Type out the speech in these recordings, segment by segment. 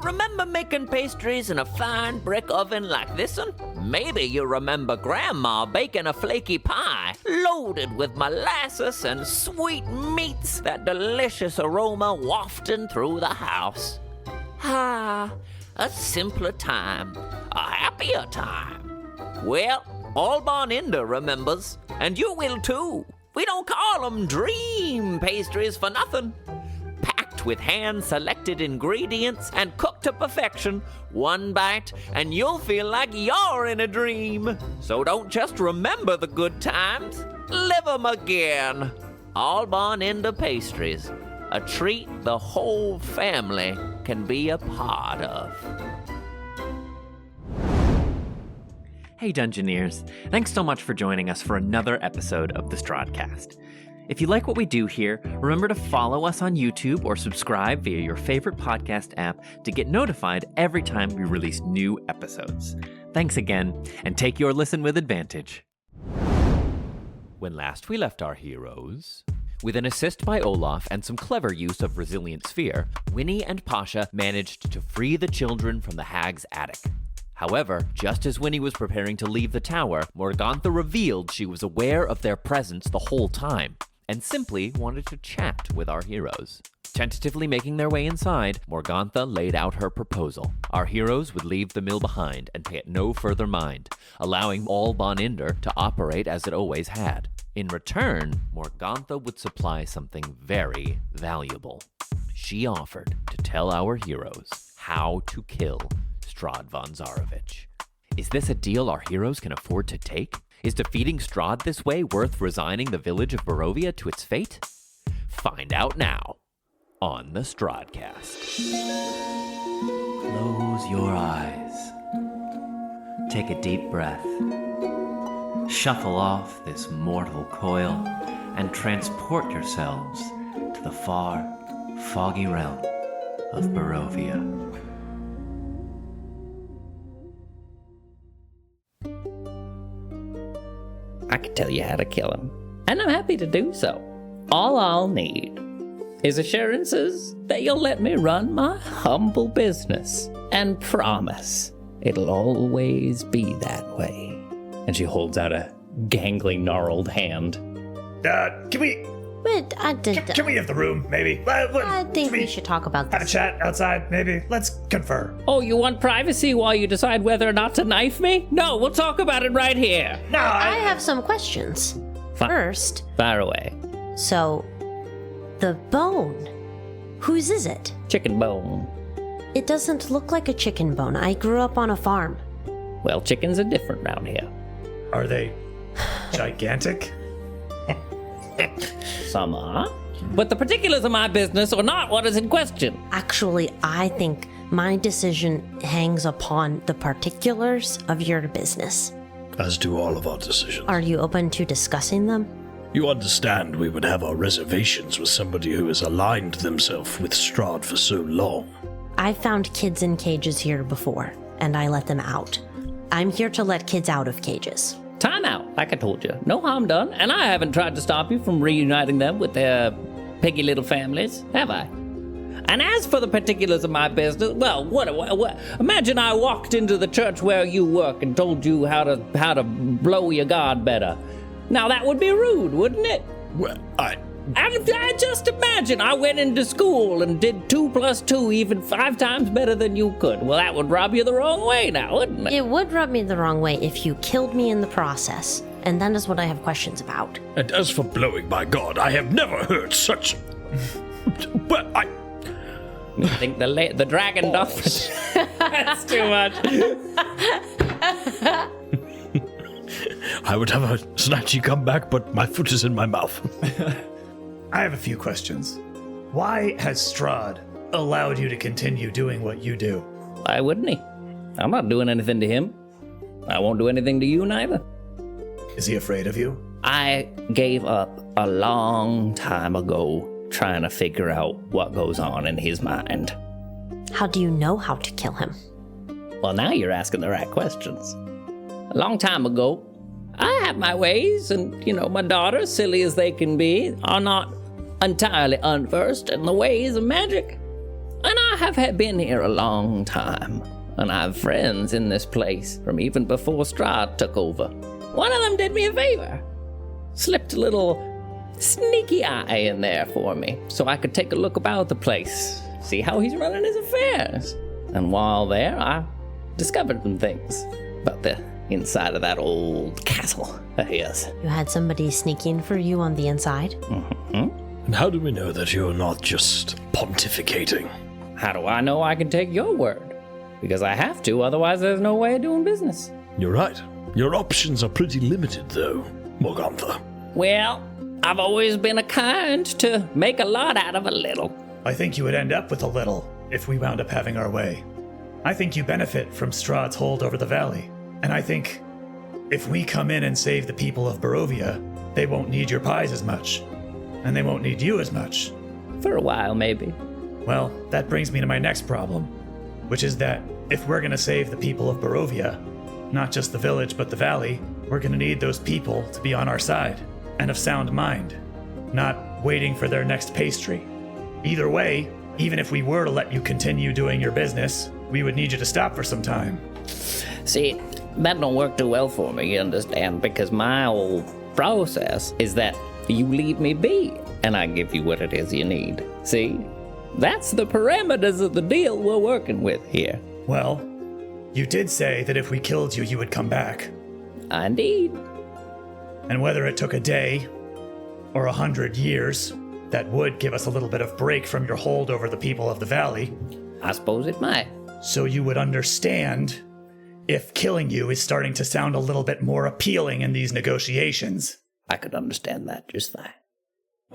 Remember making pastries in a fine brick oven like this one? Maybe you remember Grandma baking a flaky pie loaded with molasses and sweet meats, that delicious aroma wafting through the house. Ah, a simpler time, a happier time. Well, Albaninder remembers, and you will too. We don't call them dream pastries for nothing. Packed with hand-selected ingredients and cooked to perfection, one bite and you'll feel like you're in a dream. So don't just remember the good times, live them again. Albaninder pastries, a treat the whole family can be a part of. Hey Dungeoneers, thanks so much for joining us for another episode of the Strahdcast. If you like what we do here, remember to follow us on YouTube or subscribe via your favorite podcast app to get notified every time we release new episodes. Thanks again, and take your listen with advantage. When last we left our heroes, with an assist by Olaf and some clever use of Resilient Sphere, Winnie and Pasha managed to free the children from the hag's attic. However, just as Winnie was preparing to leave the tower, Morgantha revealed she was aware of their presence the whole time, and simply wanted to chat with our heroes. Tentatively making their way inside, Morgantha laid out her proposal. Our heroes would leave the mill behind and pay it no further mind, allowing Albaninder to operate as it always had. In return, Morgantha would supply something very valuable. She offered to tell our heroes how to kill Strahd von Zarovich. Is this a deal our heroes can afford to take? Is defeating Strahd this way worth resigning the village of Barovia to its fate? Find out now on the Strahdcast. Close your eyes. Take a deep breath. Shuffle off this mortal coil and transport yourselves to the far, foggy realm of Barovia. I can tell you how to kill him, and I'm happy to do so. All I'll need is assurances that you'll let me run my humble business, and promise it'll always be that way. And she holds out a gangly, gnarled hand. Can we But can we have the room, maybe? I think we should talk about Have a this. chat outside, maybe? Let's confer. Oh, you want privacy while you decide whether or not to knife me? No, we'll talk about it right here. No, I have some questions. First, Fire away. so the bone, whose is it? Chicken bone. It doesn't look like a chicken bone. I grew up on a farm. Well, chickens are different round here. Are they gigantic? Some are. But the particulars of my business are not what is in question. Actually, I think my decision hangs upon the particulars of your business. As do all of our decisions. Are you open to discussing them? You understand we would have our reservations with somebody who has aligned themselves with Strahd for so long. I found kids in cages here before, and I let them out. I'm here to let kids out of cages. Time out, like I told you. No harm done, and I haven't tried to stop you from reuniting them with their piggy little families, have I? And as for the particulars of my business, well, what imagine I walked into the church where you work and told you how to blow your guard better. Now that would be rude, wouldn't it? Well, I just imagine I went into school and did 2 + 2 even 5 times better than you could. Well, that would rub you the wrong way now, wouldn't it? It would rub me the wrong way if you killed me in the process, and that is what I have questions about. and as for blowing my god, I have never heard such... Well, I think the dragon does. That's too much. would have a snatchy comeback, but my foot is in my mouth. I have a few questions. Why has Strahd allowed you to continue doing what you do? Why wouldn't he? I'm not doing anything to him. I won't do anything to you neither. Is he afraid of you? I gave up a long time ago trying to figure out what goes on in his mind. How do you know how to kill him? Well, now you're asking the right questions. A long time ago, I had my ways, and, my daughters, silly as they can be, are not entirely unversed in the ways of magic. And I I have been here a long time, and I have friends in this place from even before Strahd took over. One of them did me a favor. Slipped a little sneaky eye in there for me so I could take a look about the place, see how he's running his affairs. And while there, I discovered some things about the inside of that old castle of his. You had somebody sneaking for you on the inside? Mm-hmm. And how do we know that you're not just pontificating? How do I know I can take your word? Because I have to, otherwise there's no way of doing business. You're right. Your options are pretty limited, though, Morgantha. Well, I've always been a kind to make a lot out of a little. I think you would end up with a little if we wound up having our way. I think you benefit from Strahd's hold over the valley. And I think if we come in and save the people of Barovia, they won't need your pies as much. And they won't need you as much. For a while, maybe. Well, that brings me to my next problem, which is that if we're going to save the people of Barovia, not just the village but the valley, we're going to need those people to be on our side and of sound mind, not waiting for their next pastry. Either way, even if we were to let you continue doing your business, we would need you to stop for some time. See, that don't work too well for me, you understand, because my old process is that you leave me be, and I give you what it is you need. See? That's the parameters of the deal we're working with here. Well, you did say that if we killed you, you would come back. Indeed. And whether it took a day or 100 years, that would give us a little bit of break from your hold over the people of the valley. I suppose it might. So you would understand if killing you is starting to sound a little bit more appealing in these negotiations. I could understand that just fine.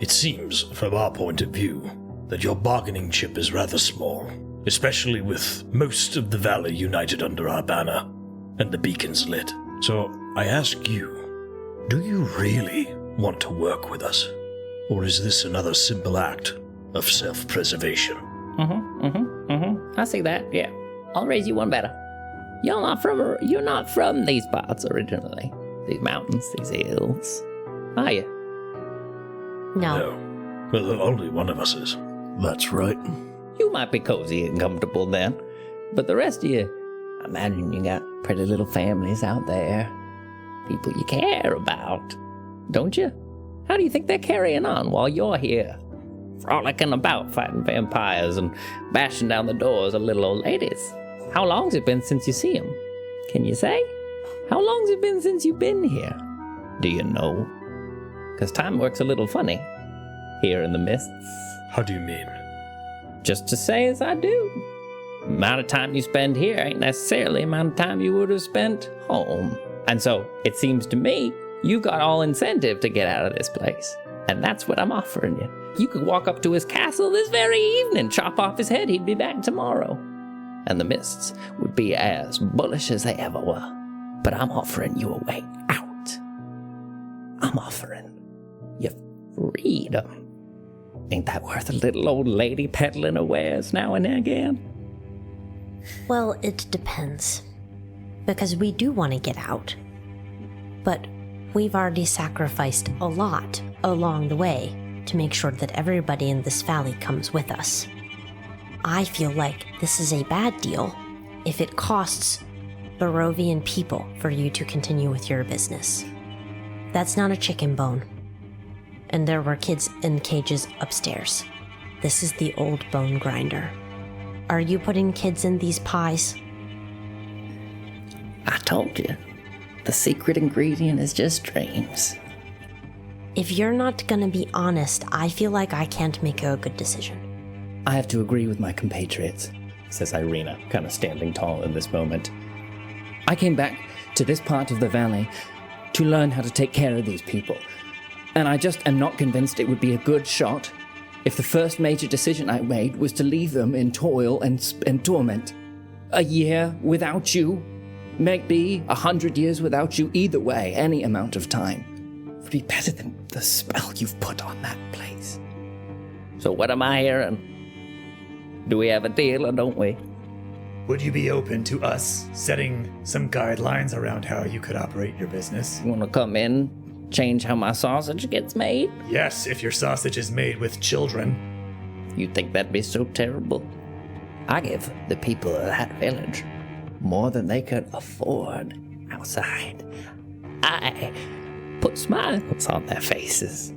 It seems, from our point of view, that your bargaining chip is rather small, especially with most of the valley united under our banner and the beacons lit. So I ask you, do you really want to work with us? Or is this another simple act of self-preservation? I see that, yeah. I'll raise you one better. You're not from these parts originally. These mountains, these hills. Are you? No. Well, only one of us is. That's right. You might be cozy and comfortable then. But the rest of you, I imagine you got pretty little families out there. People you care about. Don't you? How do you think they're carrying on while you're here? Frolicking about, fighting vampires and bashing down the doors of little old ladies. How long's it been since you see them? Can you say? How long's it been since you've been here? Do you know? 'Cause time works a little funny here in the mists. How do you mean? Just to say as I do. The amount of time you spend here ain't necessarily the amount of time you would have spent home. And so, it seems to me, you've got all incentive to get out of this place. And that's what I'm offering you. You could walk up to his castle this very evening, chop off his head, he'd be back tomorrow. And the mists would be as bullish as they ever were. But I'm offering you a way out. I'm offering you freedom. Ain't that worth a little old lady peddling her wares now and again? Well, it depends. Because we do want to get out. But we've already sacrificed a lot along the way to make sure that everybody in this valley comes with us. I feel like this is a bad deal if it costs Barovian people for you to continue with your business. That's not a chicken bone. And there were kids in cages upstairs. This is the old bone grinder. Are you putting kids in these pies? I told you. The secret ingredient is just dreams. If you're not gonna be honest, I feel like I can't make a good decision. I have to agree with my compatriots, says Irina, kind of standing tall in this moment. I came back to this part of the valley to learn how to take care of these people. And I just am not convinced it would be a good shot if the first major decision I made was to leave them in toil and torment. A year without you, maybe 100 years without you, either way, any amount of time would be better than the spell you've put on that place. So what am I hearing? Do we have a deal or don't we? Would you be open to us setting some guidelines around how you could operate your business? You want to come in, change how my sausage gets made? Yes, if your sausage is made with children. You think that'd be so terrible? I give the people of that village more than they could afford outside. I put smiles on their faces.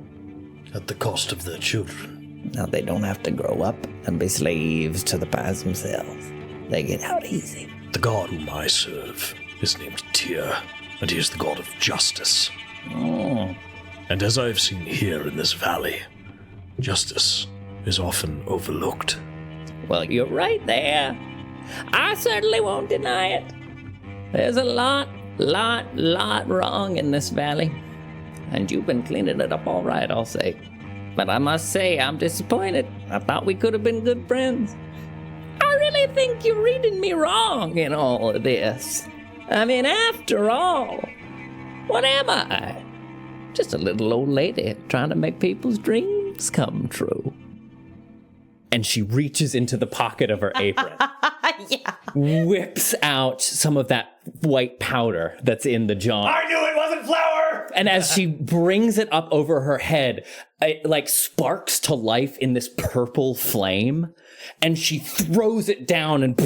At the cost of their children. Now they don't have to grow up and be slaves to the pies themselves. They get out easy. The god whom I serve is named Tyr, and he is the god of justice. Oh. And as I have seen here in this valley, justice is often overlooked. Well, you're right there. I certainly won't deny it. There's a lot wrong in this valley. And you've been cleaning it up all right, I'll say. But I must say, I'm disappointed. I thought we could have been good friends. I really think you're reading me wrong in all of this. I mean, after all, what am I? Just a little old lady trying to make people's dreams come true. And she reaches into the pocket of her apron, whips out some of that white powder that's in the jar. I knew it wasn't flour! And as she brings it up over her head, it like sparks to life in this purple flame. And she throws it down and,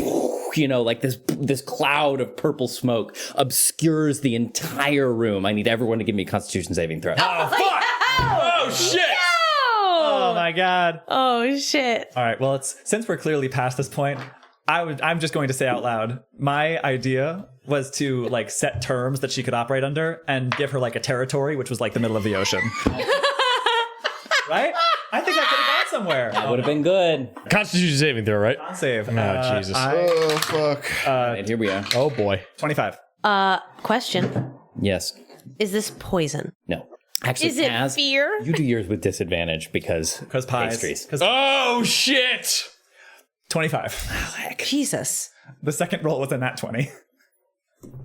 you know, like this cloud of purple smoke obscures the entire room. I need everyone to give me a Constitution saving throw. Oh, fuck! Oh, shit! Oh my god. Oh shit. All right, well, since we're clearly past this point, I'm just going to say out loud, my idea was to like set terms that she could operate under and give her like a territory, which was like the middle of the ocean. Right? I think I could have gone somewhere. That would have been good. Constitution saving throw, right? Save. Oh, Jesus. Oh, fuck. And here we are. Oh, boy. 25. Question. Yes. Is this poison? No. Actually, Is it Kaz, fear? you do yours with disadvantage because Because pies. pastries. Oh, shit! 25. Jesus. The second roll was a nat 20.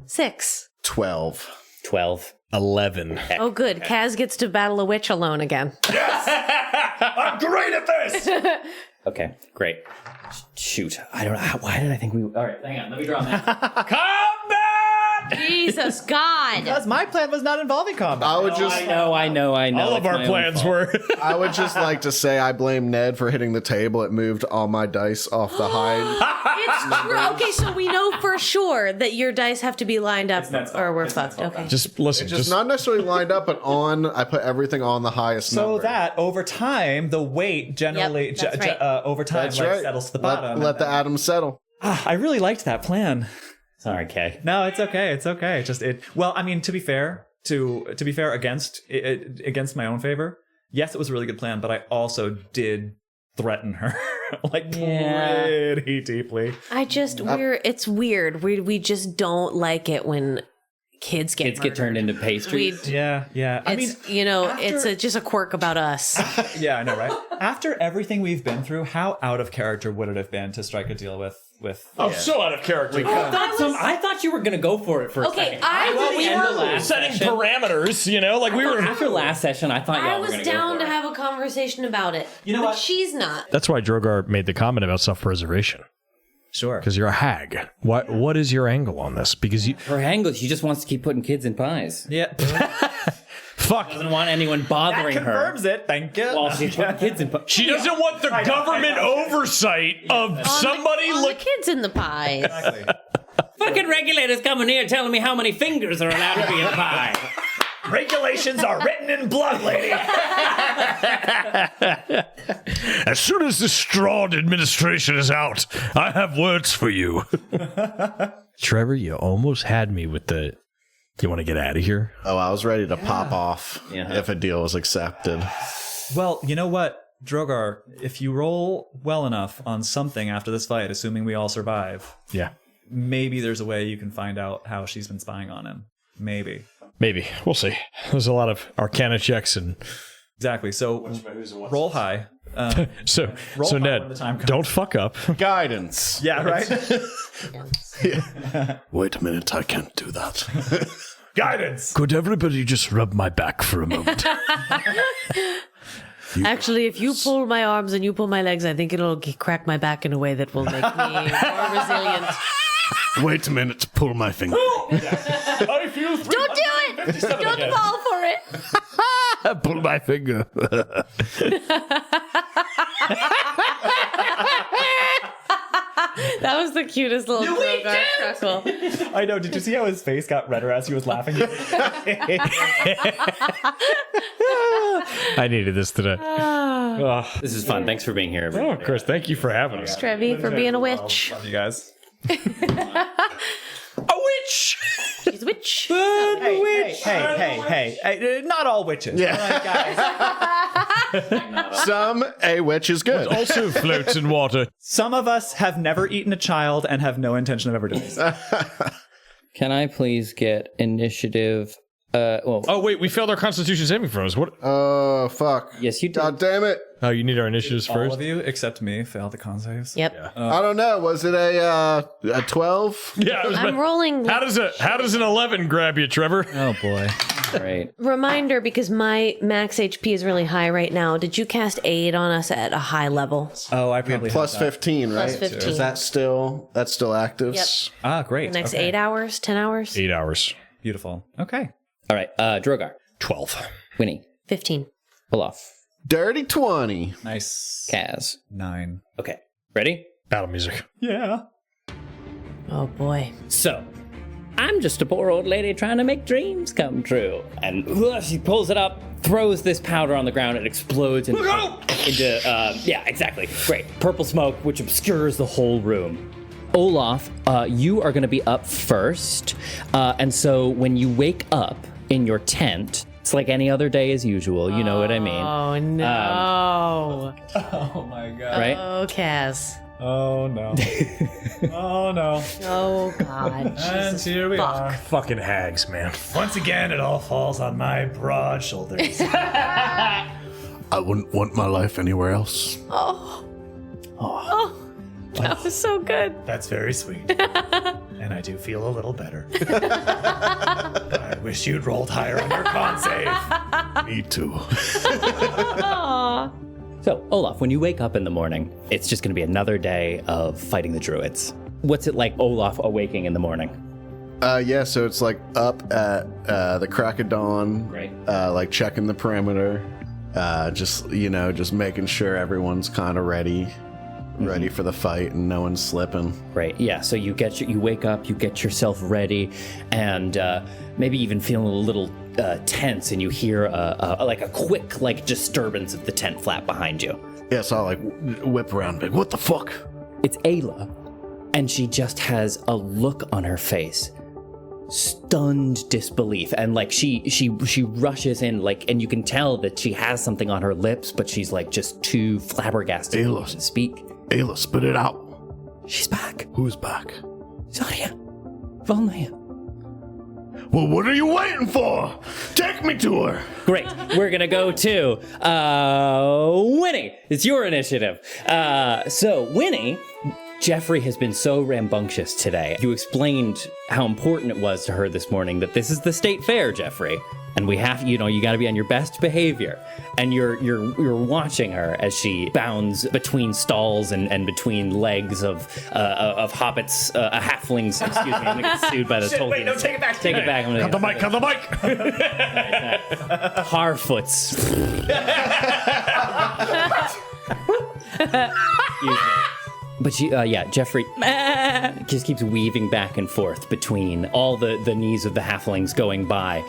6. 12. 12. 11. Oh, good. Kaz gets to battle a witch alone again. I'm great at this! Okay, great. Shoot. I don't know. Why did I think we... All right, hang on. Let me draw a map. Combat! Jesus, God. Because my plan was not involving combat. I would just I know. All of It's our my own plans fault. were. I would just like to say I blame Ned for hitting the table. It moved all my dice off the high. It's true. Okay, so we know for sure that your dice have to be lined up or we're fucked. Okay. Just listen. Just not necessarily lined up, but on. I put everything on the highest So number. that over time, the weight generally Yep, that's right. over time That's like, right. settles to the bottom. Let the atoms settle. I really liked that plan. Sorry, Kay. No, it's okay. It's okay. Just it. Well, I mean, to be fair, against my own favor, yes, it was a really good plan, but I also did threaten her like pretty deeply. It's weird. We just don't like it when kids get turned into pastries. Yeah. I mean, it's just a quirk about us. yeah, I know, right? After everything we've been through, how out of character would it have been to strike a deal with? I'm so out of character. I thought you were going to go for it for a second. Setting parameters, like we were. After last session, I thought y'all were going to go for it. I was down to have a conversation about it. You know but what? She's not. That's why Drogar made the comment about self-preservation. Sure. Because you're a hag. What is your angle on this? Because you... Her angle, she just wants to keep putting kids in pies. Yeah. Fuck. Doesn't want anyone bothering That her. confirms it. Thank you. While she's putting kids in pies. She doesn't want the government oversight of somebody the kids in the pies. Exactly. Fucking regulators coming here telling me how many fingers are allowed to be in a pie. Regulations are written in blood, lady. As soon as the Strahd administration is out, I have words for you. Trevor, you almost had me with the... You want to get out of here? Oh, I was ready to pop off if a deal was accepted. Well, you know what, Drogar, if you roll well enough on something after this fight, assuming we all survive, Yeah. maybe there's a way you can find out how she's been spying on him. Maybe. Maybe. We'll see. There's a lot of Arcana checks and... Exactly. So roll high. So Roll high when Ned, the time comes. don't fuck up. Guidance. Yeah, right? Wait a minute, I can't do that. Guidance. Could everybody just rub my back for a moment? Actually, if you pull my arms and you pull my legs, I think it'll crack my back in a way that will make me more resilient. Wait a minute, pull my finger. I feel Don't do it! Don't fall for it! pull my finger. That was the cutest little Drogar chuckle. I know. Did you see how his face got redder as he was laughing? I needed this today. This is fun. Thanks for being here, everyone. Oh, of course. Thank you for having us. Trevi for being a witch. Love you guys. A witch! She's a witch. Hey, not all witches. Yeah. All right, guys. Some a witch is good. Also floats in water. Some of us have never eaten a child and have no intention of ever doing so. Can I please get initiative? Oh, wait. We failed our constitution saving throws. What? Oh, fuck. Yes, you did. God damn it. Oh, you need our initiatives All first? of you, except me, failed the con saves. Yep. I don't know. Was it a 12? Yeah. I'm rolling. How does an 11 grab you, Trevor? Oh boy. Great. Reminder, because my max HP is really high right now. Did you cast aid on us at a high level? Oh, I probably Plus have that. 15, right? Plus 15. Is that still active? Yep. Ah, great. The next Okay. 8 hours, 10 hours? 8 hours. Beautiful. Okay. All right. Drogar. 12. Winnie. 15. Olaf. Dirty 20. Nice. Kaz. 9. Okay. Ready? Battle music. Yeah. Oh boy. So, I'm just a poor old lady trying to make dreams come true. And she pulls it up, throws this powder on the ground, it explodes into yeah, exactly. Great. Purple smoke, which obscures the whole room. Olaf, you are going to be up first. And so when you wake up in your tent, it's like any other day as usual. You know what I mean. Oh no. Oh my god. Right? Oh, Kaz. Oh no. Oh no. Oh god. And here we are. Fucking hags, man. Once again, it all falls on my broad shoulders. I wouldn't want my life anywhere else. Oh. That was so good. That's very sweet. And I do feel a little better. I wish you'd rolled higher on your con save. Me too. So, Olaf, when you wake up in the morning, it's just going to be another day of fighting the druids. What's it like, Olaf, awaking in the morning? Yeah, so it's like up at the crack of dawn. Right. Like checking the perimeter. Just making sure everyone's kind of ready for the fight and no one's slipping. Right. Yeah. So you wake up, you get yourself ready, and maybe even feeling a little tense, and you hear a quick disturbance of the tent flap behind you. Yeah, so I whip around big. What the fuck? It's Ayla, and she just has a look on her face, stunned disbelief, and she rushes in, and you can tell that she has something on her lips, but she's just too flabbergasted to speak. Ayla, spit it out. She's back. Who's back? Zarya. Volnaya. Well, what are you waiting for? Take me to her. Great. We're going to go to Winnie. It's your initiative. So, Winnie, Jeffrey has been so rambunctious today. You explained how important it was to her this morning that this is the state fair, Jeffrey. And we have, you got to be on your best behavior. And you're watching her as she bounds between stalls and between legs of hobbits, halflings. Excuse me, I'm gonna get sued by the Tolkien. Wait, no, take it back. Take it back. Cut the mic. Harfoots. Excuse me. But Jeffrey just keeps weaving back and forth between all the knees of the halflings going by,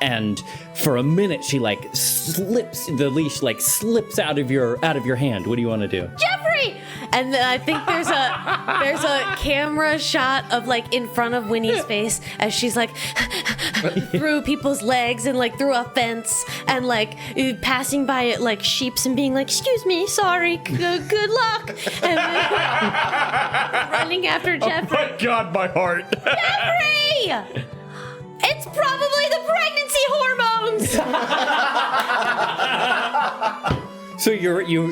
and for a minute she slips the leash, slips out of your hand. What do you want to do? Jeffrey! And then I think there's a camera shot of in front of Winnie's face as she's through people's legs and through a fence and passing by it sheeps and being excuse me, sorry, good luck, and running after Jeffrey. Oh my God, my heart. Jeffrey! It's probably the pregnancy hormones. So you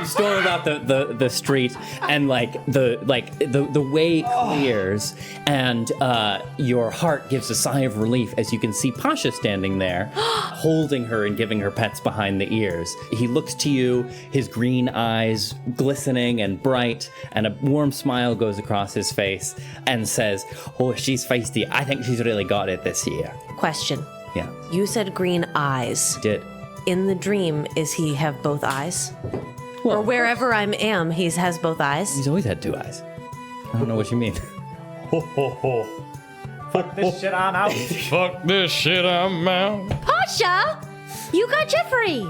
storm about the street, and the way clears, and your heart gives a sigh of relief as you can see Pasha standing there, holding her and giving her pets behind the ears. He looks to you, his green eyes glistening and bright, and a warm smile goes across his face, and says, "Oh, she's feisty. I think she's really got it this year." Question. Yeah, You said green eyes. did. In the dream, is he have both eyes? Or wherever I am, he has both eyes. He's always had 2 eyes. I don't know what you mean. Ho, ho, ho. Fuck this shit, I'm out. Fuck this shit, I'm out. Pasha, you got Jeffrey.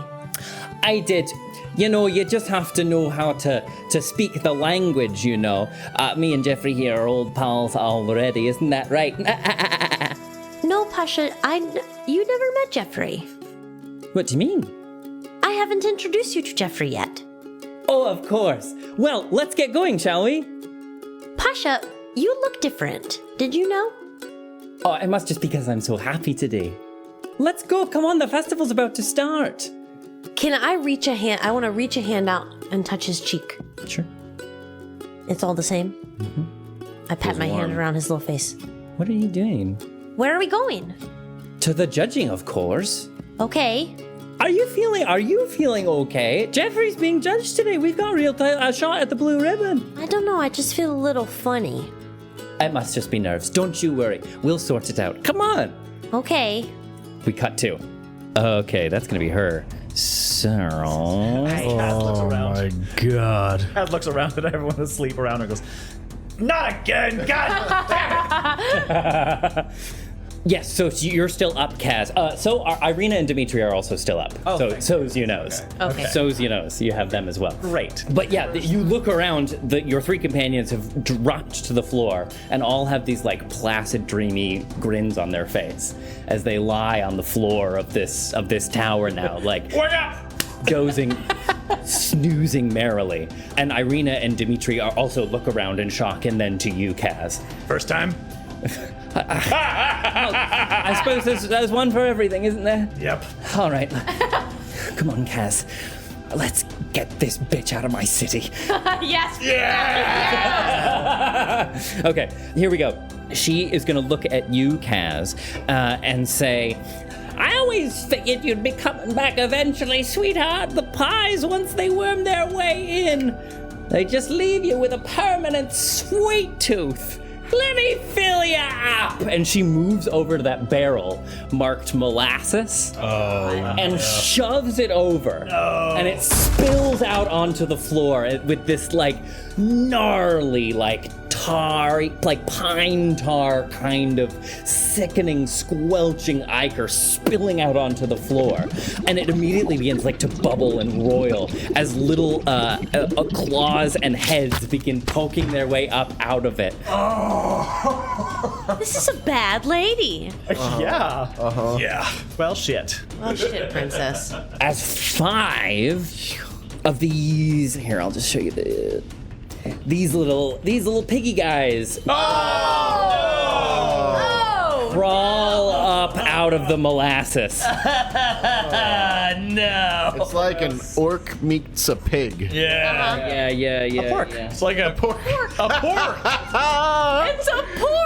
I did. You know, you just have to know how to speak the language, you know. Me and Jeffrey here are old pals already, isn't that right? No, Pasha, you never met Jeffrey. What do you mean? I haven't introduced you to Jeffrey yet. Oh, of course. Well, let's get going, shall we? Pasha, you look different. Did you know? Oh, it must just be because I'm so happy today. Let's go. Come on, the festival's about to start. Can I reach a hand? I want to reach a hand out and touch his cheek. Sure. It's all the same? Mm-hmm. I pat my hand around his little face. What are you doing? Where are we going? To the judging, of course. Okay. Are you feeling okay? Jeffrey's being judged today. We've got a shot at the blue ribbon. I don't know. I just feel a little funny. It must just be nerves. Don't you worry. We'll sort it out. Come on. Okay. We cut to. Okay, that's going to be her. Sarah. Oh my god. Cat looks around at everyone asleep around her and goes, not again! God damn it! Yes, so you're still up, Kaz. So Irina and Dimitri are also still up. Oh, so's you knows. Okay. So's you knows. You have them as well. Great. But yeah, you look around, your 3 companions have dropped to the floor and all have these like placid, dreamy grins on their face as they lie on the floor of this tower now, like dozing, snoozing merrily. And Irina and Dimitri are also look around in shock, and then to you, Kaz. First time? I suppose there's one for everything, isn't there? Yep. All right. Come on, Kaz. Let's get this bitch out of my city. Yes. Yeah! Okay, here we go. She is going to look at you, Kaz, and say, I always figured you'd be coming back eventually, sweetheart. The pies, once they worm their way in, they just leave you with a permanent sweet tooth. Let me fill you up! And she moves over to that barrel marked molasses and shoves it over. And it spills out onto the floor with this like gnarly, like tar, like pine tar kind of sickening, squelching ichor spilling out onto the floor. And it immediately begins like to bubble and roil as little claws and heads begin poking their way up out of it. This is a bad lady. Yeah. Yeah. Well, shit. Oh shit, princess. As 5 of these, here, I'll just show you these little piggy guys crawl up out of the molasses. No. It's like an orc meets a pig. Yeah. Yeah. A pork. Yeah. It's like a pork. A pork. It's a pork.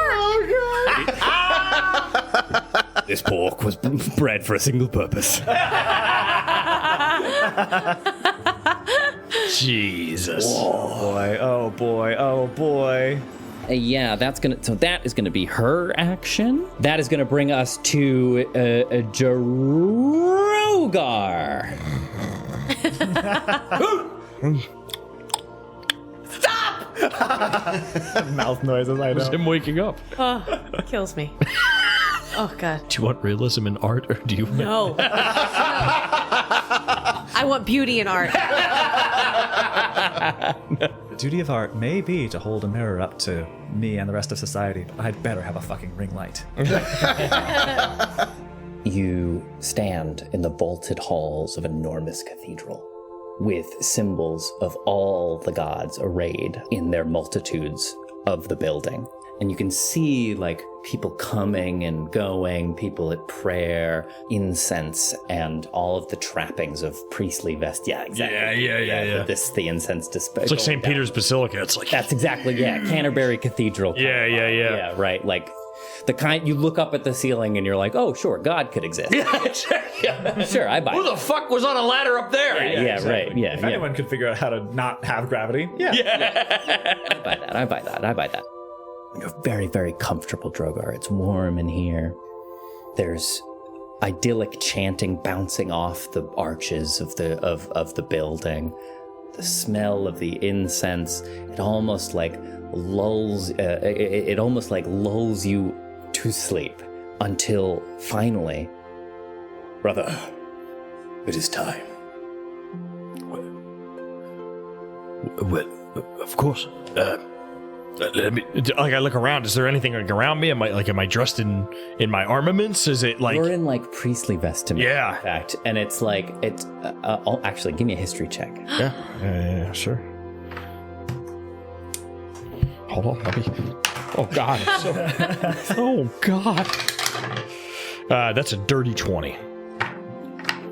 This pork was bred for a single purpose. Jesus. Oh boy. Yeah, that is gonna be her action. That is gonna bring us to Drogar. Mouth noises, I know. Him waking up. Oh, kills me. Oh god. Do you want realism in art, or do you? No. I want beauty in art. The duty of art may be to hold a mirror up to me and the rest of society, but I'd better have a fucking ring light. You stand in the vaulted halls of an enormous cathedral, with symbols of all the gods arrayed in their multitudes of the building. And you can see like people coming and going, people at prayer, incense, and all of the trappings of priestly vest. Yeah, exactly. Yeah. The incense display. It's like St. Peter's Basilica. It's like That's exactly, Canterbury Cathedral. Yeah. Yeah, right. Like the kind you look up at the ceiling and you're like, oh, sure, God could exist. Sure, I buy Who it. the fuck was on a ladder up there? Right. Yeah. If anyone could figure out how to not have gravity, I buy that. You're very, very comfortable, Drogar. It's warm in here. There's idyllic chanting bouncing off the arches of the building. the smell of the incense, it almost like lulls you to sleep until finally, brother, it is time. Well, of course. Let me. Like, I look around. Is there anything like around me? Am I dressed in my armaments? Is it like You're in like priestly vestment? Yeah. In fact, and it's like it's. Actually, give me a history check. Yeah, sure. Hold on, let me. Oh God. Oh God. That's a dirty 20.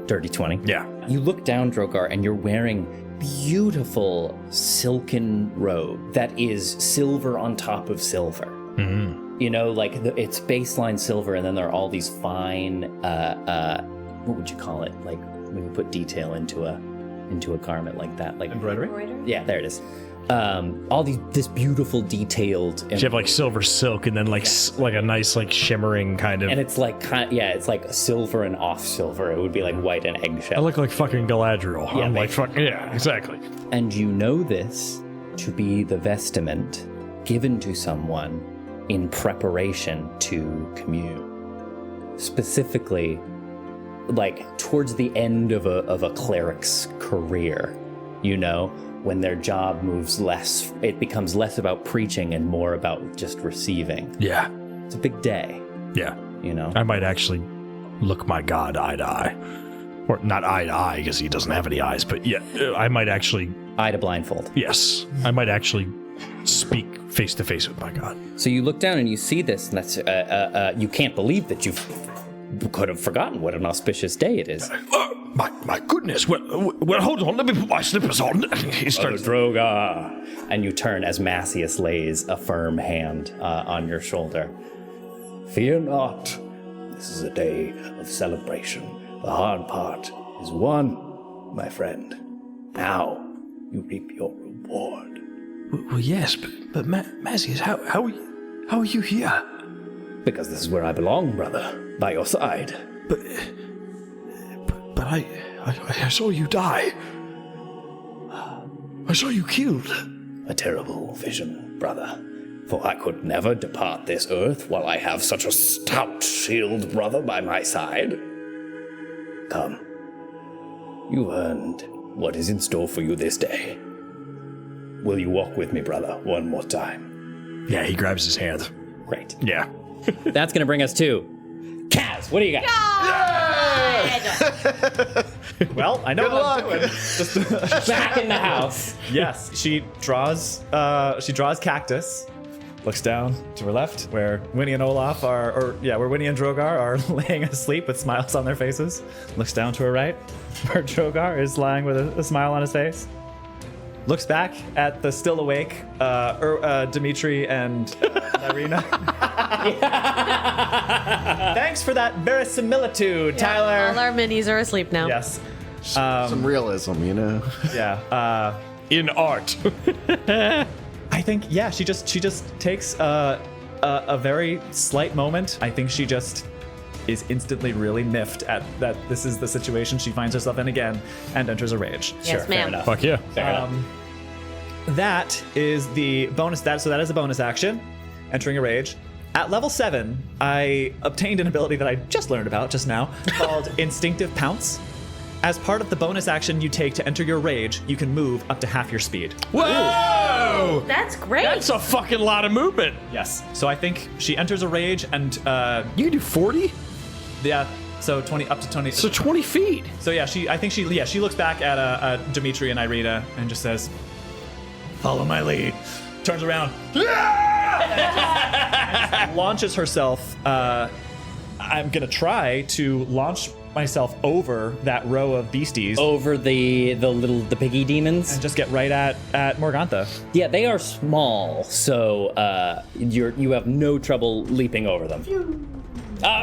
Dirty 20. Yeah. You look down, Drogar, and you're wearing beautiful silken robe that is silver on top of silver. Mm-hmm. You know, like it's baseline silver, and then there are all these fine, what would you call it? Like when you put detail into a garment like that, like Embroidery? Yeah, there it is. All this beautiful detailed. You have like silver silk, and then like like a nice like shimmering kind of. And it's like it's like silver and off silver. It would be like white and eggshell. I look like fucking Galadriel. Yeah, I'm like fucking exactly. And you know this to be the vestment given to someone in preparation to commune. Specifically, like towards the end of a cleric's career, you know, when their job moves less, it becomes less about preaching and more about just receiving. Yeah. It's a big day. Yeah. You know? I might actually look my god eye to eye. Or not eye to eye, because he doesn't have any eyes, but yeah, I might actually... Eye to blindfold. Yes. I might actually speak face to face with my god. So you look down and you see this, and that's... you can't believe that you could have forgotten what an auspicious day it is. My goodness. Well, hold on. Let me put my slippers on. He starts... Drogar. And you turn as Massius lays a firm hand on your shoulder. Fear not. This is a day of celebration. The hard part is won, my friend. Now you reap your reward. Well, yes, but Massius, how are you here? Because this is where I belong, brother. By your side. But I saw you die. I saw you killed. A terrible vision, brother. For I could never depart this earth while I have such a stout shield brother by my side. Come. You earned what is in store for you this day. Will you walk with me, brother, one more time? Yeah, he grabs his hand. Great. Yeah. That's going to bring us to Kaz. What do you got? Well, I know what I'm doing. Just Back in the house. yes, she draws cactus. Looks down to her left, where Winnie and Olaf where Winnie and Drogar are laying asleep with smiles on their faces. Looks down to her right, where Drogar is lying with a smile on his face. Looks back at the still awake Dimitri and Irina. Thanks for that verisimilitude, Tyler. All our minis are asleep now. Yes. Some realism, you know. Yeah. In art. I think, yeah, she just takes a very slight moment. I think she just is instantly really miffed at that this is the situation she finds herself in again and enters a rage. Yes, Fair ma'am. enough. Fuck yeah. Fair enough. That is the bonus. So that is a bonus action, entering a rage. At level 7, I obtained an ability that I just learned about just now called Instinctive Pounce. As part of the bonus action you take to enter your rage, you can move up to half your speed. Whoa! That's great. That's a fucking lot of movement. Yes. So I think she enters a rage and You can do 40? yeah. So 20 up to 20. So 20 feet. So yeah, she looks back at Dimitri and Irina and just says, "Follow my lead." Turns around, launches herself. I'm gonna try to launch myself over that row of beasties Over the piggy demons. and just get right at Morgantha. Yeah, they are small, so you have no trouble leaping over them.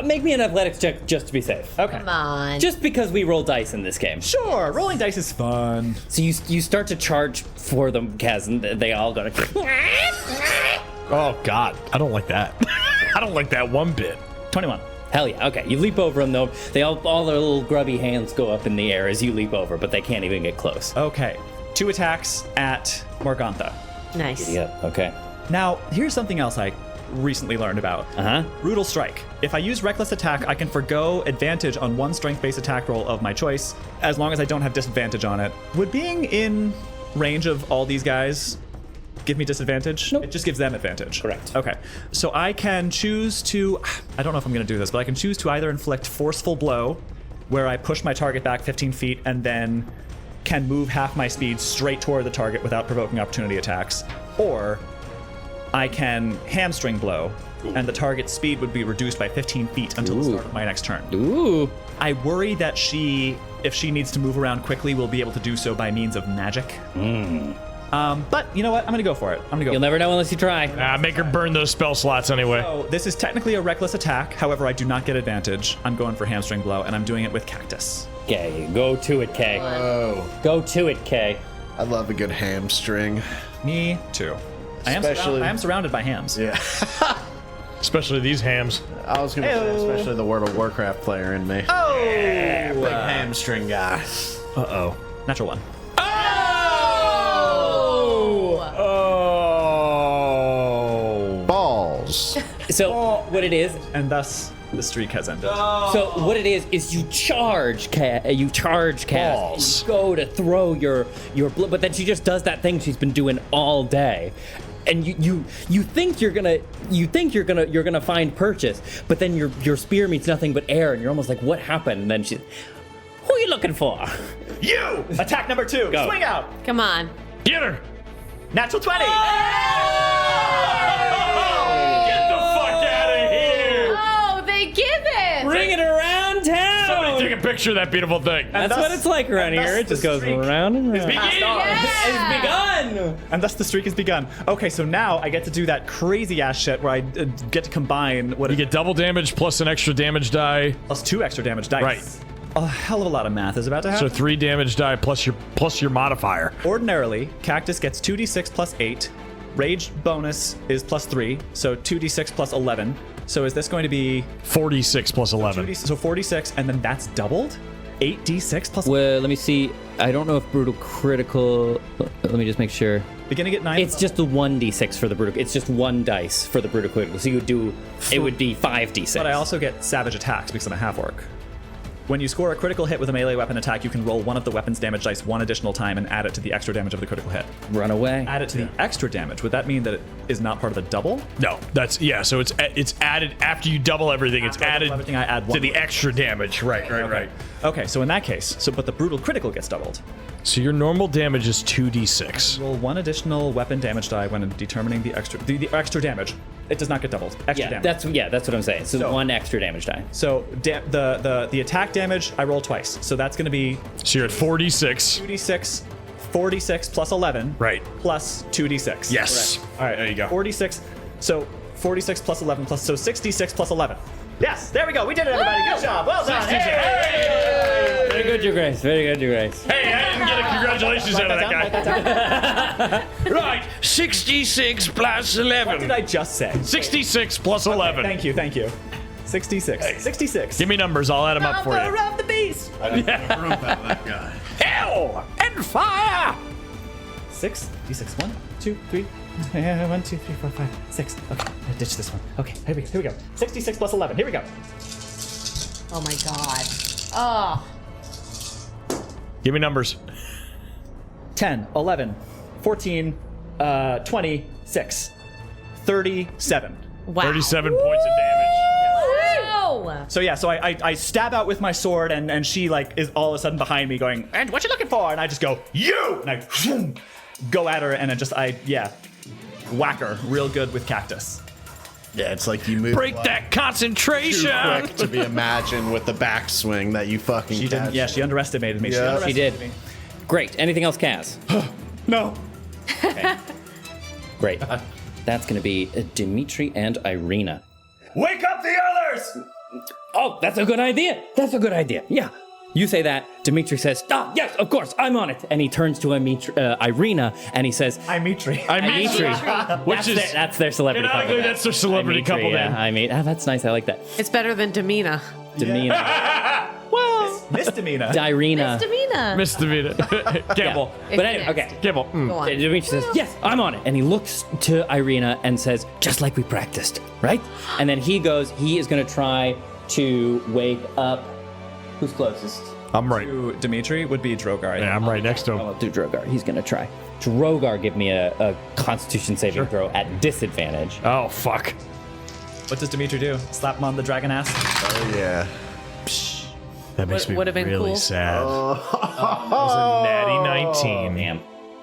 Make me an athletics check just to be safe. Okay. Come on. Just because we roll dice in this game. Sure, rolling dice is fun. So you start to charge for them, Kaz, and they all go to... Oh God, I don't like that. I don't like that one bit. 21. Hell yeah. Okay, you leap over them, though. All their little grubby hands go up in the air as you leap over, but they can't even get close. Okay. 2 attacks at Morgantha. Nice. Yeah. Okay. Now, here's something else I recently learned about. Brutal Strike. If I use Reckless Attack, I can forgo advantage on one strength-based attack roll of my choice, as long as I don't have disadvantage on it. Would being in range of all these guys give me disadvantage? Nope. It just gives them advantage. Correct. Okay. So I can choose to, I don't know if I'm going to do this, but I can choose to either inflict Forceful Blow, where I push my target back 15 feet and then can move half my speed straight toward the target without provoking opportunity attacks, or I can Hamstring Blow, and the target's speed would be reduced by 15 feet until the start of my next turn. Ooh. I worry that if she needs to move around quickly, will be able to do so by means of magic. But you know what? I'm going to go for it. You'll never know unless you try. Make her burn those spell slots anyway. So this is technically a reckless attack. However, I do not get advantage. I'm going for Hamstring Blow, and I'm doing it with Cactus. Okay, go to it, Kay. Oh, Go to it, Kay. I love a good hamstring. Me too. I am surrounded by hams. Yeah. Especially these hams. I was going to say, especially the World of Warcraft player in me. Oh! Yeah, big hamstring guy. Uh-oh. Natural 1. Oh! Balls. So what it is, And thus, the streak has ended. so what it is you charge Cass. Balls. You go to throw your but then she just does that thing she's been doing all day. And you think you're gonna find purchase, but then your spear meets nothing but air, and you're almost like, what happened? And then who are you looking for? You! Attack number 2. Go. Swing out. Come on. Get her! Natural 20. Get the fuck out of here! Oh, they give it. Bring it around town. Somebody take a picture of that beautiful thing. That's what it's like around here. It just goes round and round. It's begun. And thus the streak has begun. Okay, so now I get to do that crazy ass shit where I get to combine what You get double damage plus an extra damage die. plus 2 extra damage dice. Right. A hell of a lot of math is about to So happen. 3 damage die plus your modifier. Ordinarily, Cactus gets 2d6 plus 8. Rage bonus is plus 3, so 2d6 plus 11. So is this going to be 46 plus 11. so 46, and then that's doubled? 8d6 plus Well, let me see. I don't know if brutal critical. Let me just make sure. beginning at 9? It's just the 1d6 for the brutal. It's just 1 dice for the brutal critical. So you would do. It would be 5d6. But I also get savage attacks because I'm a half-orc. When you score a critical hit with a melee weapon attack, you can roll one of the weapon's damage dice 1 additional time and add it to the extra damage of the critical hit. Run away. Add it to the extra damage. Would that mean that it is not part of the double? No, so it's added after you double everything. It's After I double added everything, I add 1 to the more. extra damage. Right. Okay, so in that case, but the brutal critical gets doubled. So your normal damage is 2d6. Roll 1 additional weapon damage die when determining the extra damage. It does not get doubled. Extra damage. That's what I'm saying. So 1 extra damage die. So the attack damage I roll twice. So that's going to be So you're at 4d6. 2d6, 46 plus 11. Right. Plus 2d6. Yes. All right, There you go. 46. So 46 plus 11 plus, so 66 plus 11. Yes, there we go. We did it, everybody. Good job. Well done. Hey! Very good, Your Grace. Very good, Your Grace. Hey, I didn't get a congratulations out of that guy. Right, 66 plus 11. What did I just say? 66 plus 11. Thank you. 66. 66. Give me numbers, I'll add them up for you. Of the beast. I didn't get a rope out of that guy. Hell and fire! 6. D6. 1, 2, 3. 1, 2, 3, 4, 5, 6. Okay, I ditch this one. Okay, here we go. 66 plus 11. Here we go. Oh my god. Oh. Give me numbers. 10, 11, 14, 26, 37. Wow. 37 points of damage. Wow. So yeah, so I stab out with my sword, and she like is all of a sudden behind me going, and what you looking for? And I just go, you! And I go at her, and whack her real good with Cactus. Yeah, it's like you move Break like, that concentration! too quick to be imagined with the backswing that you fucking She didn't. catch. Yeah, she underestimated me. Yeah. She did. Great. Anything else, Cass? No. Great. That's going to be Dimitri and Irina. Wake up the others! Oh, that's a good idea. Yeah. You say that. Dimitri says, yes, of course, I'm on it. And he turns to Irina and he says, Dimitri. That's their celebrity couple. Canonically, that's their celebrity couple yeah, name. that's nice. I like that. It's better than Demina. Demeanor. Well, Misdemeanor. Direna. Misdemeanor. Campbell. But anyway, okay. Campbell. Go on. Dimitri says, yes, I'm on it. And he looks to Irina and says, just like we practiced, right? And then he is going to try to wake up. Who's closest? I'm right. To Dimitri would be Drogar. Yeah, I'm right next to him. I'll do Drogar. He's going to try. Drogar, give me a Constitution saving throw at disadvantage. Oh, fuck. What does Dimitri do? Slap him on the dragon ass? Oh, yeah. That makes me Would've been really cool. sad. It was a natty 19 Damn.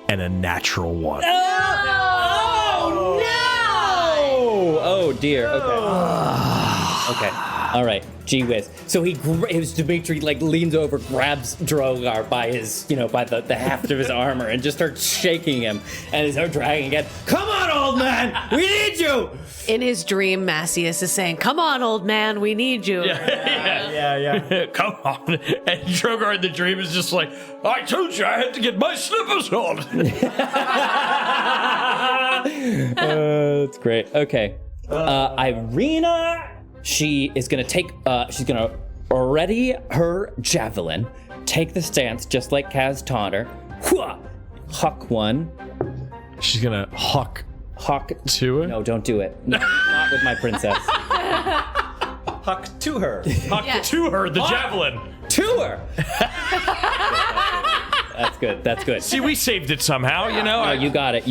and a natural 1. Oh, no! Oh, dear. Okay. Okay. All right. Gee whiz. So Dimitri leans over, grabs Drogar by his, by the haft of his armor and just starts shaking him and starts dragging again. Come on, old man! We need you! In his dream, Macias is saying, "Come on, old man, we need you." Yeah. Come on. And Drogar in the dream is just like, I told you I had to get my slippers on. That's great. Okay. Irina, she is going to take, she's going to ready her javelin, take the stance just like Kaz taught her. Huck one. She's going to huck to it? No, don't do it. Not with my princess. Huck to her. Huck to her, the javelin. To her. That's good. See, we saved it somehow, No, you got it.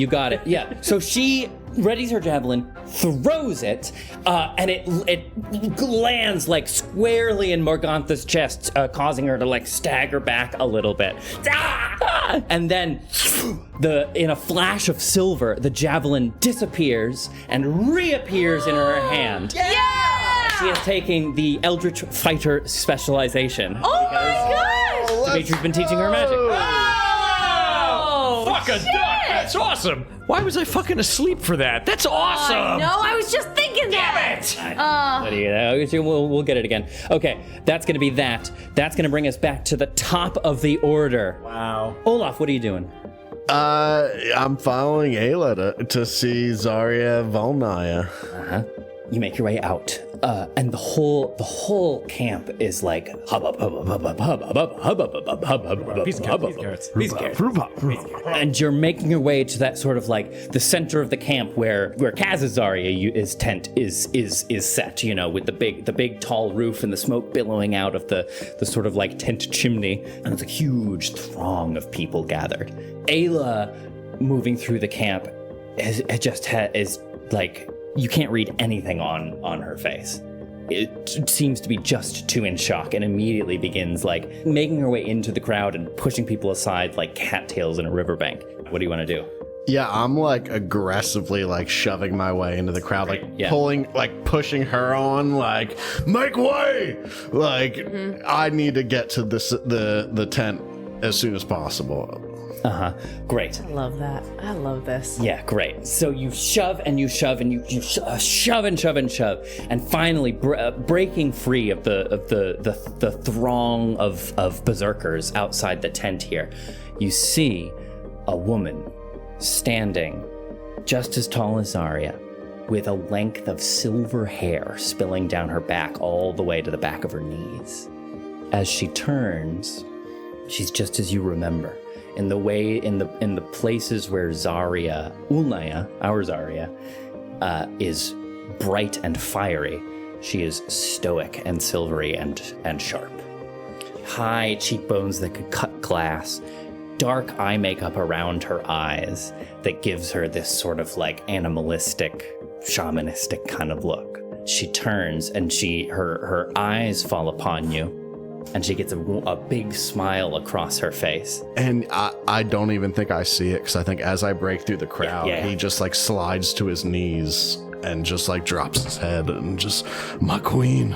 Yeah. So she readies her javelin, throws it, and it lands squarely in Morgantha's chest, causing her to stagger back a little bit. And then, in a flash of silver, the javelin disappears and reappears in her hand. Yeah! She is taking the Eldritch Fighter specialization. Oh my gosh! Dimitri's been teaching her magic. Oh! Fuck a duck! That's awesome! Why was I fucking asleep for that? That's awesome! No, I was just thinking that. What do you know? We'll get it again. Okay, that's going to be that. That's going to bring us back to the top of the order. Wow. Olaf, what are you doing? I'm following Ayla to see Zarya Volnaya. You make your way out, and the whole camp is like hub up, Piece of carrots. and you're making your way to that sort of the center of the camp where Kaz's Zarya's tent is set, with the big tall roof and the smoke billowing out of the sort of tent chimney, and it's a huge throng of people gathered. Ayla moving through the camp is you can't read anything on her face. It seems to be just too in shock and immediately begins making her way into the crowd and pushing people aside like cattails in a riverbank. What do you want to do? Yeah, I'm aggressively shoving my way into the crowd, pulling, pushing her on, make way! I need to get to the tent as soon as possible. Great. I love that. I love this. Yeah, great. So you shove and you shove and you shove and shove and shove, and finally breaking free of the throng of berserkers outside the tent here, you see a woman standing just as tall as Zarya, with a length of silver hair spilling down her back all the way to the back of her knees. As she turns, she's just as you remember. In the places where Zarya, Ulnaya, our Zarya, is bright and fiery, she is stoic and silvery and sharp. High cheekbones that could cut glass, dark eye makeup around her eyes that gives her this sort of animalistic, shamanistic kind of look. She turns and her eyes fall upon you. And she gets a big smile across her face. And I don't even think I see it, because I think as I break through the crowd, he just slides to his knees and just drops his head and just, my queen.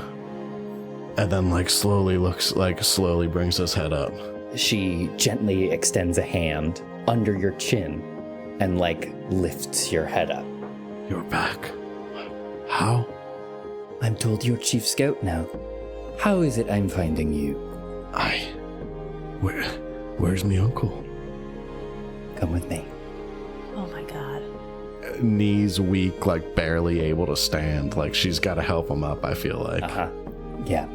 And then slowly brings his head up. She gently extends a hand under your chin and lifts your head up. You're back. How? I'm told you're chief scout now. How is it I'm finding you? Where's my uncle? Come with me. Oh my god. Knees weak, barely able to stand. She's got to help him up, I feel like. Yeah.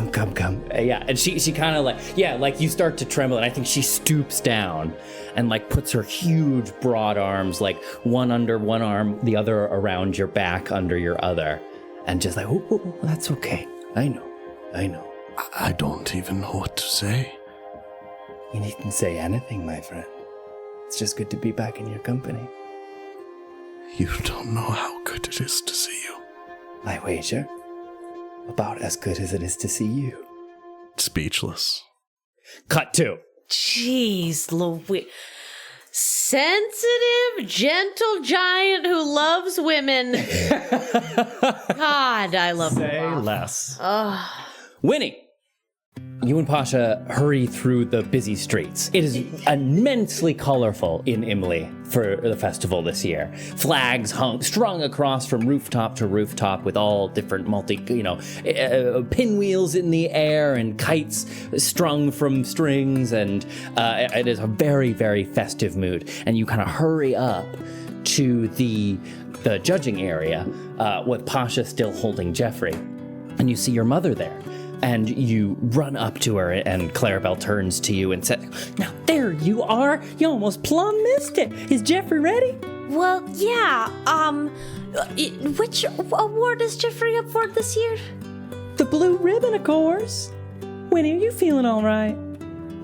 Come. Yeah, and she kind of like you start to tremble, and I think she stoops down and like puts her huge broad arms, like one under one arm, the other around your back, under your other, and just like, oh, that's okay. I know. I don't even know what to say. You needn't say anything, my friend. It's just good to be back in your company. You don't know how good it is to see you. I wager. About as good as it is to see you. Speechless. Cut 2. Jeez Louise. Sensitive, gentle giant who loves women. God, I love Say Olaf. less. Winnie, you and Pasha hurry through the busy streets. It is immensely colorful in Imlay for the festival this year. Flags strung across from rooftop to rooftop with all different pinwheels in the air and kites strung from strings, and it is a very, very festive mood. And you kind of hurry up to the judging area with Pasha still holding Jeffrey, and you see your mother there. And you run up to her, and Clarabelle turns to you and says, "Now there you are. You almost plumb missed it. Is Jeffrey ready?" Well, yeah. Which award is Jeffrey up for this year? The blue ribbon, of course. Winnie, are you feeling all right?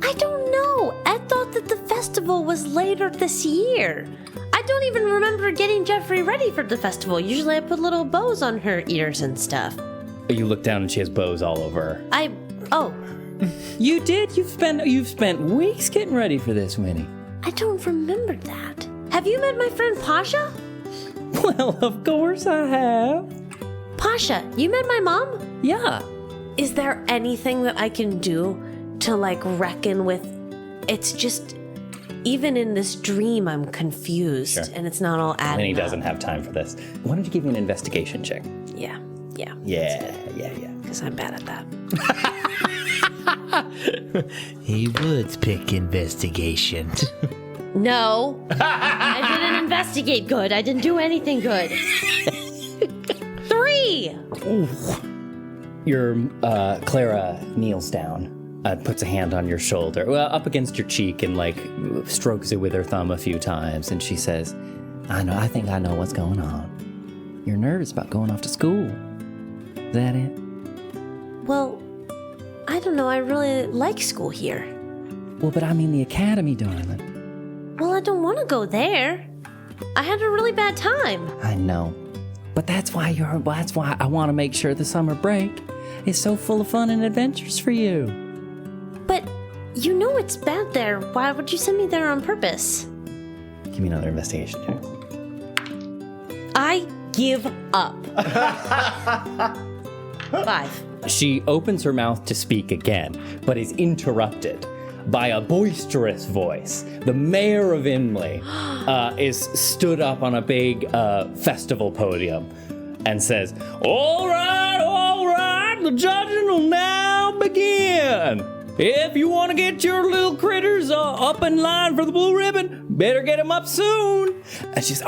I don't know. I thought that the festival was later this year. I don't even remember getting Jeffrey ready for the festival. Usually I put little bows on her ears and stuff. You look down and she has bows all over her. You did? You've spent weeks getting ready for this, Winnie. I don't remember that. Have you met my friend Pasha? Well, of course I have. Pasha, you met my mom? Yeah. Is there anything that I can do to like reckon with? It's just, even in this dream, I'm confused, Sure. and it's not all adding Winnie up. doesn't have time for this. Why don't you give me an investigation check? Yeah. Yeah. Because I'm bad at that. He would pick investigation. No, I didn't investigate good. I didn't do anything good. 3. Your Clara kneels down, puts a hand on your shoulder, up against your cheek, and like strokes it with her thumb a few times, and she says, I think I know what's going on. You're nervous about going off to school. Is that it? Well, I don't know. I really like school here. Well, but I mean the academy, darling. Well, I don't want to go there. I had a really bad time. I know. But that's why I want to make sure the summer break is so full of fun and adventures for you. But you know it's bad there. Why would you send me there on purpose? Give me another investigation check. I give up. 5. She opens her mouth to speak again, but is interrupted by a boisterous voice. The mayor of Imlay is stood up on a big festival podium and says, all right, the judging will now begin. If you want to get your little critters up in line for the blue ribbon, better get them up soon. And she's,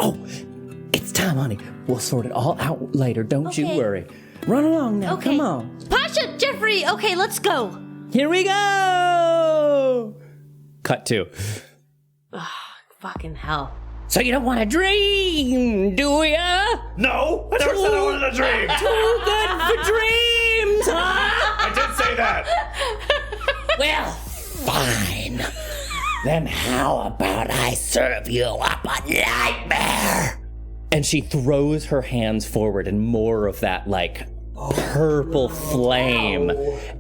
it's time, honey. We'll sort it all out later. Don't you worry. Run along now. Okay. Come on. Pasha, Jeffrey, okay, let's go. Here we go. Cut 2. Fucking hell. So you don't want to dream, do ya? No, I never said I wanted a dream. Too good for dreams, huh? I did say that. Well, fine. Then how about I serve you up a nightmare? And she throws her hands forward, and more of that, like, purple flame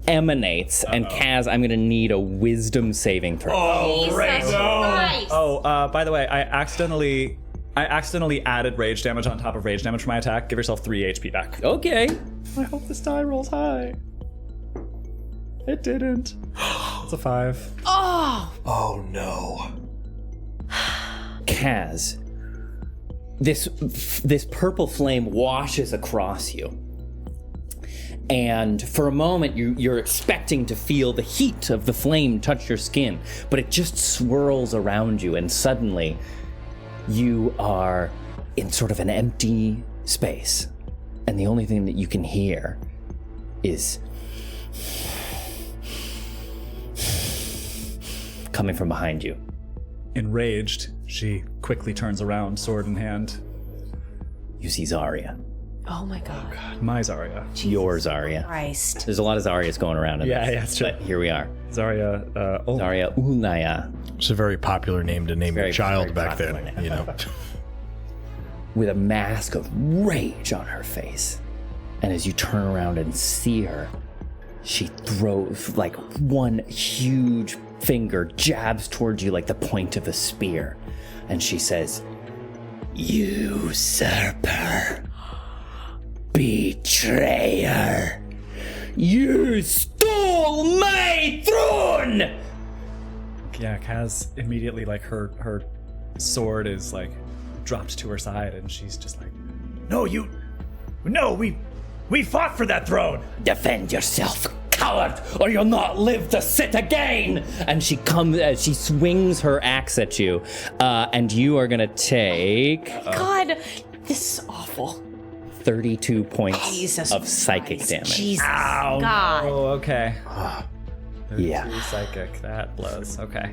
emanates. And Kaz, I'm going to need a wisdom saving throw. Oh, great. Christ. By the way, I accidentally added rage damage on top of rage damage for my attack. Give yourself 3 HP back. Okay. I hope this die rolls high. It didn't. It's a 5. Oh no. Kaz, this purple flame washes across you. And for a moment, you're expecting to feel the heat of the flame touch your skin, but it just swirls around you, and suddenly you are in sort of an empty space. And the only thing that you can hear is Coming from behind you. Enraged, she quickly turns around, sword in hand. You see Zarya. Oh my god. My Zarya. Your Zarya. Christ. There's a lot of Zaryas going around in this. Yeah, it's true. But here we are. Zarya. Zarya Ulnaya. It's a very popular name to name your Very- child very back then, popular name. you know. With a mask of rage on her face. And as you turn around and see her, she throws like one huge finger, jabs towards you like the point of a spear. And she says, "Usurper, betrayer, you stole my throne!" Yeah, Kaz immediately, like, her sword is, like, dropped to her side, and she's just like, we fought for that throne! Defend yourself, coward, or you'll not live to sit again! And she she swings her axe at you, and you are gonna take God, this is awful. 32 points Jesus of psychic Christ. damage. Jesus God. Oh, okay. Yeah. Psychic, that blows. Okay.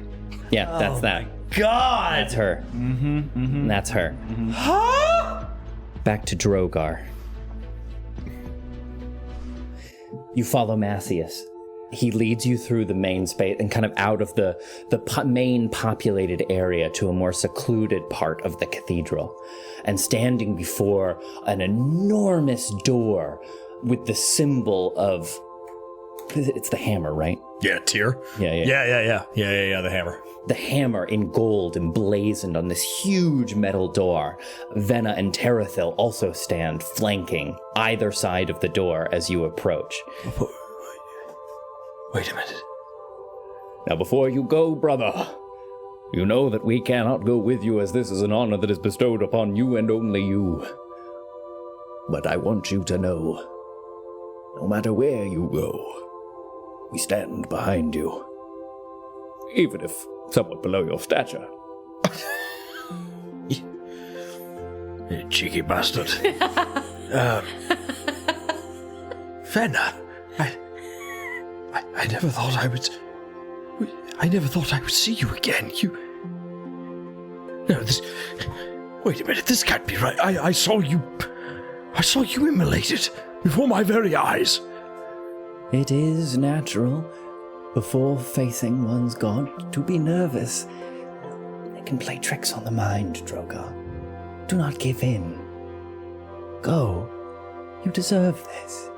Yeah, that's that. God! That's her. And that's her. Back to Drogar. You follow Macias. He leads you through the main space and kind of out of the main populated area to a more secluded part of the cathedral. And standing before an enormous door with the symbol of... It's the hammer, right? Yeah, Tyr. Yeah. Yeah, the hammer. The hammer in gold emblazoned on this huge metal door. Venna and Terathil also stand flanking either side of the door as you approach. Wait a minute. Now, before you go, brother, you know that we cannot go with you, as this is an honor that is bestowed upon you and only you. But I want you to know, no matter where you go, we stand behind you. Even if somewhat below your stature. You cheeky bastard. Venna, I never thought I would see you again. Wait a minute, this can't be right. I saw you immolated before my very eyes. It is natural, before facing one's god, to be nervous. They can play tricks on the mind, Drogar. Do not give in. Go. You deserve this.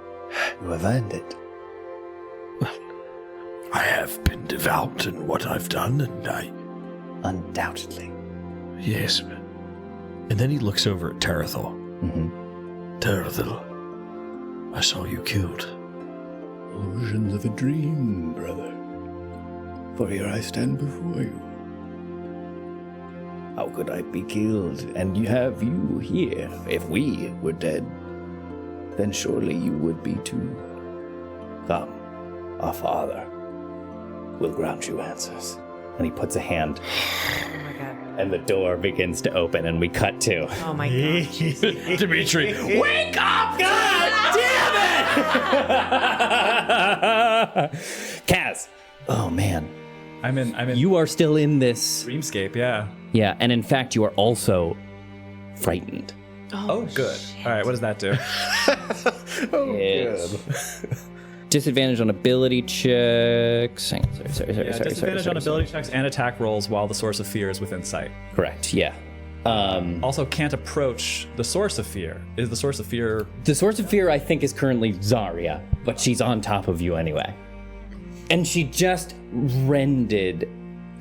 You have earned it. Well, I have been devout in what I've done, and I... Undoubtedly. Yes. And then he looks over at Terathil. Terathil, I saw you killed. Visions of a dream, brother. For here I stand before you. How could I be killed and have you here? If we were dead, then surely you would be too. Come, our Father will grant you answers. And he puts a hand, Oh my god. and the door begins to open, and we cut to... Oh my god. Dimitri, Wake up! God damn it! Kaz. Oh, man. I'm in You are still in this... dreamscape, yeah. Yeah, and in fact, you are also frightened. Oh, good. All right, what does that do? Disadvantage on ability checks. Hang on, sorry. Disadvantage on ability checks and attack rolls while the source of fear is within sight. Correct, yeah. Also, can't approach the source of fear. Is the source of fear... The source of fear, I think, is currently Zarya, but she's on top of you anyway. And she just rended...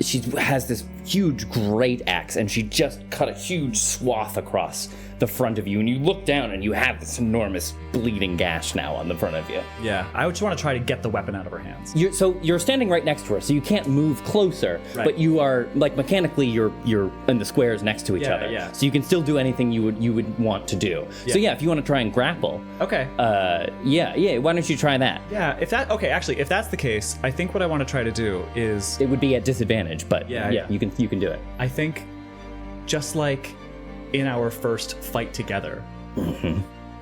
She has this huge great axe, and she just cut a huge swath across the front of you, and you look down and you have this enormous bleeding gash now on the front of you. Yeah, I would just want to try to get the weapon out of her hands. You're standing right next to her, so you can't move closer, Right. but you are, like, mechanically you're in the squares next to each other. Yeah. So you can still do anything you would want to do. So yeah, if you want to try and grapple, Okay. yeah, why don't you try that? Yeah, if that's the case, I think what I want to try to do is, It would be at disadvantage, but Yeah. you can do it. I think, just like in our first fight together,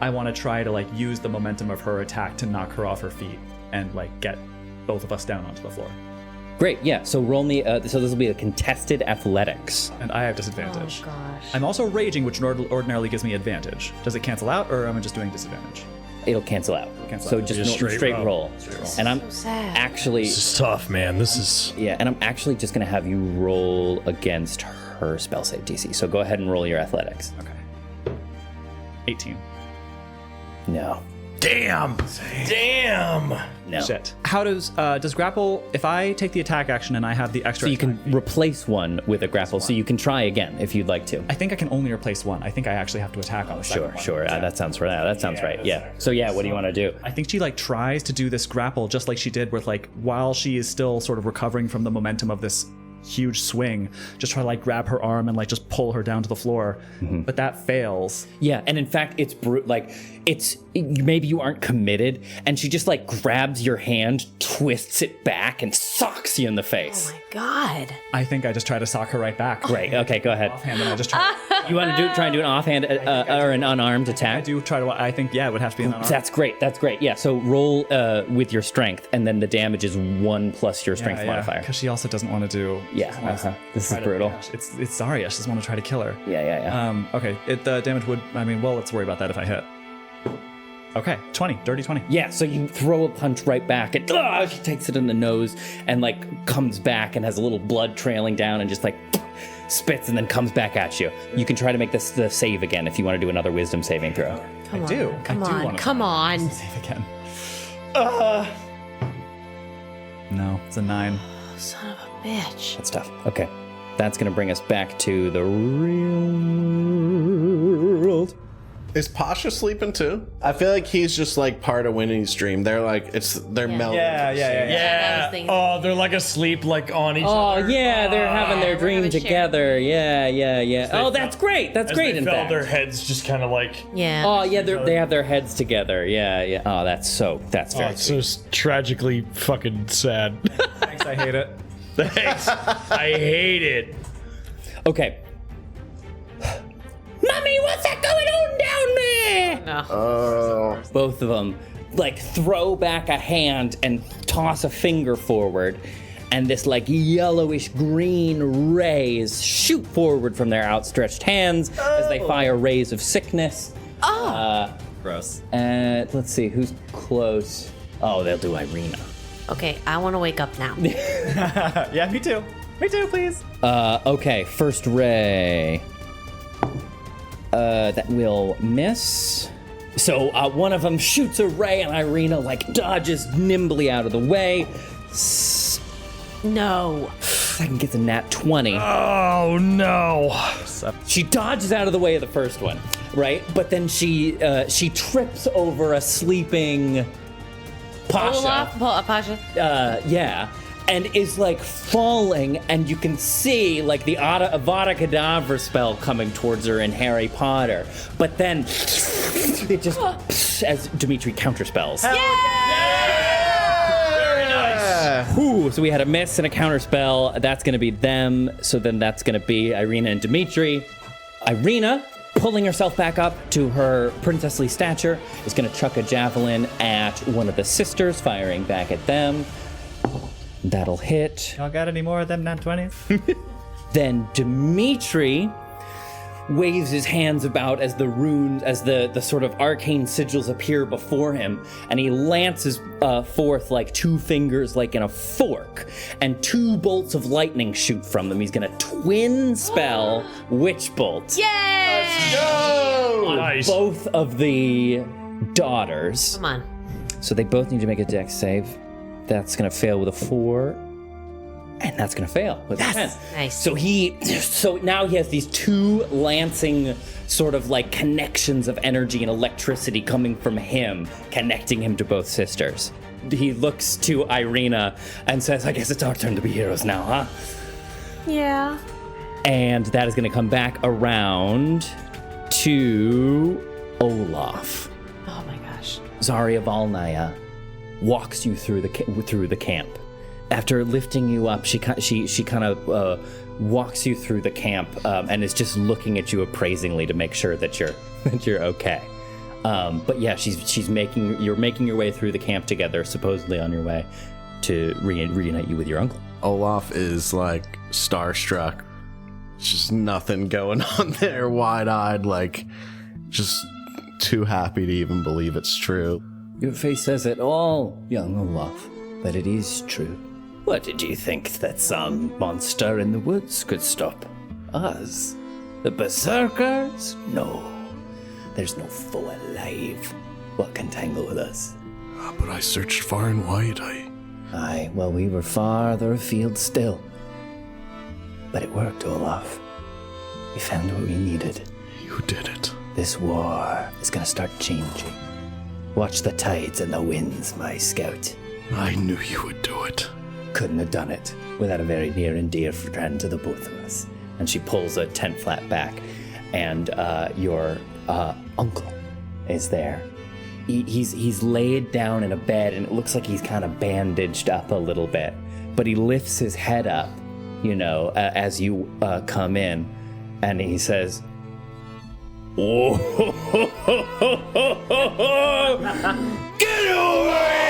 I want to try to, like, use the momentum of her attack to knock her off her feet. and like get both of us down onto the floor. Great, yeah. So roll me. So this will be a contested athletics. And I have disadvantage. Oh gosh. I'm also raging, which ordinarily gives me advantage. Does it cancel out, or am I just doing disadvantage? It'll cancel out. So just straight roll. And I'm sad. actually This is tough, man. This is. yeah, and I'm actually just gonna have you roll against her spell save DC. So go ahead and roll your athletics. Okay. 18. No. Damn! No. Shit. How does grapple? If I take the attack action and I have the extra, So you can replace one with a grapple. So you can try again if you'd like to. I think I can only replace one. I think I actually have to attack on the second one. Sure. That sounds right. That sounds right. Yeah. So yeah, what do you want to do? I think she like tries to do this grapple just like she did with like while she is still sort of recovering from the momentum of this huge swing, just try to like grab her arm and like just pull her down to the floor. But that fails. Yeah, and in fact, it's maybe you aren't committed, and she just like grabs your hand, twists it back, and socks you in the face. Oh my god. I think I just try to sock her right back. Great. Okay, go ahead. Offhand, and I just try. You want to try and do an offhand or an unarmed attack? I do try to. I think it would have to be an unarmed. That's great. Yeah. So roll with your strength, and then the damage is 1 plus your strength modifier. Because she also doesn't want to do. Yeah. This is brutal. It's Zarya. She doesn't want to try to kill her. Yeah. Okay. The damage would. Let's worry about that if I hit. Okay, 20, dirty 20. Yeah, so you throw a punch right back, and she takes it in the nose, and like comes back and has a little blood trailing down, and just like spits, and then comes back at you. You can try to make the save again if you want to do another wisdom saving throw. Come I on. Come on. Save again. No, it's a 9. Oh, son of a bitch. That's tough. Okay, that's gonna bring us back to the real world. Is Pasha sleeping too? I feel like he's just like part of Winnie's dream. They're like, they're melting. Yeah. Oh, they're like asleep, like on each other. Oh yeah, they're having their dream together. Yeah. Oh, that's great. That's great. In fact, their heads just kind of like. Yeah. Oh yeah, they have their heads together. Yeah. Oh, that's very. It's so tragically fucking sad. Thanks, I hate it. Thanks. I hate it. Okay. Mommy, what's that going on down there? No. Both of them like throw back a hand and toss a finger forward, and this like yellowish green rays shoot forward from their outstretched hands as they fire rays of sickness. Gross. And let's see who's close. Oh, they'll do Irina. Okay, I want to wake up now. Yeah, me too. Me too, please. Okay, first ray. That will miss. So one of them shoots a ray, and Irina like dodges nimbly out of the way. No. Second gets a nat 20. Oh no! She dodges out of the way of the first one, right? But then she trips over a sleeping Pasha. Olaf? Pasha? Yeah. And is like falling, and you can see like the Avada Kedavra spell coming towards her in Harry Potter. But then it just as Dimitri counterspells. Very nice. Ooh, so we had a miss and a counterspell. That's going to be them. So then that's going to be Irina and Dimitri. Irina, pulling herself back up to her princessly stature, is going to chuck a javelin at one of the sisters, firing back at them. That'll hit. Y'all got any more of them nat 20s? Then Dimitri waves his hands about as the runes, as the sort of arcane sigils appear before him, and he lances forth like 2 fingers like in a fork, and 2 bolts of lightning shoot from them. He's gonna twin spell Witch Bolt. Yay! Let's go! On Nice. both of the daughters. Come on. So they both need to make a dex save. That's gonna fail with a 4, and that's gonna fail with a 10. Nice. So now he has these 2 lancing sort of like connections of energy and electricity coming from him, connecting him to both sisters. He looks to Irina and says, "I guess it's our turn to be heroes now, huh?" Yeah. And that is gonna come back around to Olaf. Oh my gosh. Zarya Valnaya walks you through the camp. After lifting you up, she kind of walks you through the camp and is just looking at you appraisingly to make sure that you're okay. But yeah, you're making your way through the camp together, supposedly on your way to reunite you with your uncle. Olaf is like starstruck. Just nothing going on there, wide-eyed, like just too happy to even believe it's true. Your face says it all, young Olaf, but it is true. What did you think that some monster in the woods could stop us? The berserkers? No. There's no foe alive. What can tangle with us? But I searched far and wide. Aye, well, we were farther afield still. But it worked, Olaf. We found what we needed. You did it. This war is gonna start changing. Watch the tides and the winds, my scout. I knew you would do it. Couldn't have done it without a very near and dear friend to the both of us. And she pulls a tent flap back, and your uncle is there. He's laid down in a bed, and it looks like he's kind of bandaged up a little bit. But he lifts his head up, as you come in, and he says, "Oh, get over here!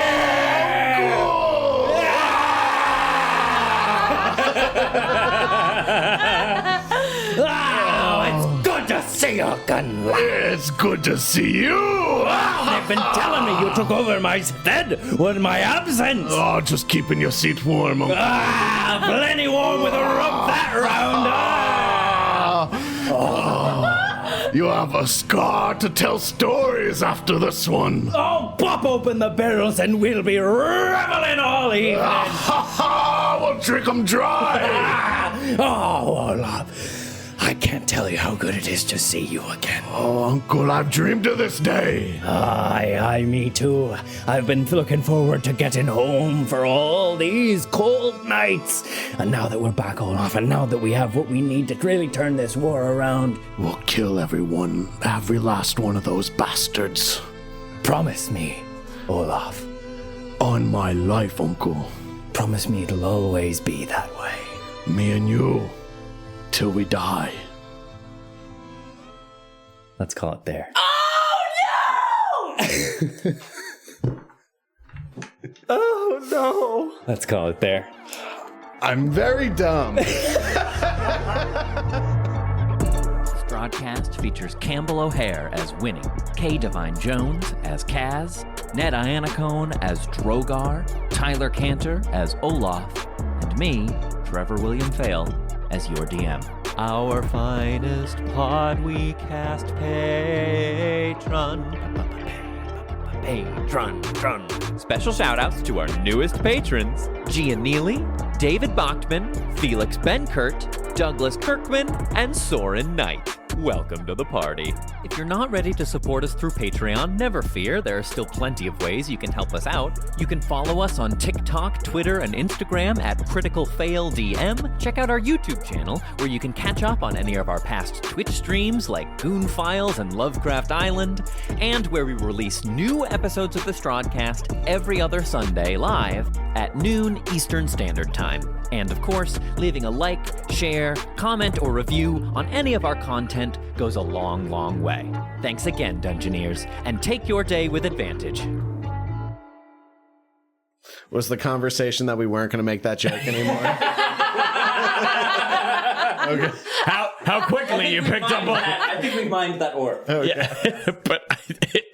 It's good to see you again, lad. It's good to see you. They've been telling me you took over my stead with my absence. Oh, just keeping your seat warm. Plenty warm with a rope that round. You have a scar to tell stories after this one. Oh, pop open the barrels and we'll be reveling all evening. We'll drink them dry. Oh, Olaf. I can't tell you how good it is to see you again. Oh, Uncle, I've dreamed of this day. Aye, me too. I've been looking forward to getting home for all these cold nights. And now that we're back, Olaf, and now that we have what we need to really turn this war around, we'll kill every last one of those bastards. Promise me, Olaf. On my life, Uncle. Promise me it'll always be that way. Me and you. Till we die. Let's call it there. Oh no! Oh no! Let's call it there. I'm very dumb. Strahdcast features Campbell O'Hare as Winnie, Kay Devine-Jones as Kaz, Ned Iannacone as Drogar, Tyler Kanter as Olaf, and me, Trevor William Fayle, as your DM. Our finest pod we cast patron. Special shout-outs to our newest patrons, Gia Neely, David Bachman, Felix Benkert, Douglas Kirkman, and Soren Knight. Welcome to the party. If you're not ready to support us through Patreon, never fear, there are still plenty of ways you can help us out. You can follow us on TikTok, Twitter, and Instagram at Critical Fail DM. Check out our YouTube channel, where you can catch up on any of our past Twitch streams like Goon Files and Lovecraft Island, and where we release new episodes of the Strahdcast every other Sunday live at noon Eastern Standard Time. And of course, leaving a like, share, comment, or review on any of our content goes a long, long way. Thanks again, Dungeoneers, and take your day with advantage. Was the conversation that we weren't going to make that joke anymore? Okay. How quickly you picked up on it. I think we mined that orb. Okay. Yeah, but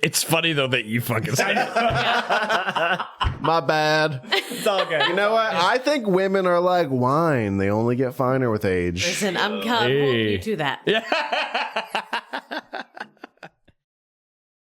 it's funny though that you fucking said it. My bad. It's all good. You know what? I think women are like wine. They only get finer with age. Listen, I'm holding you to that. Yeah.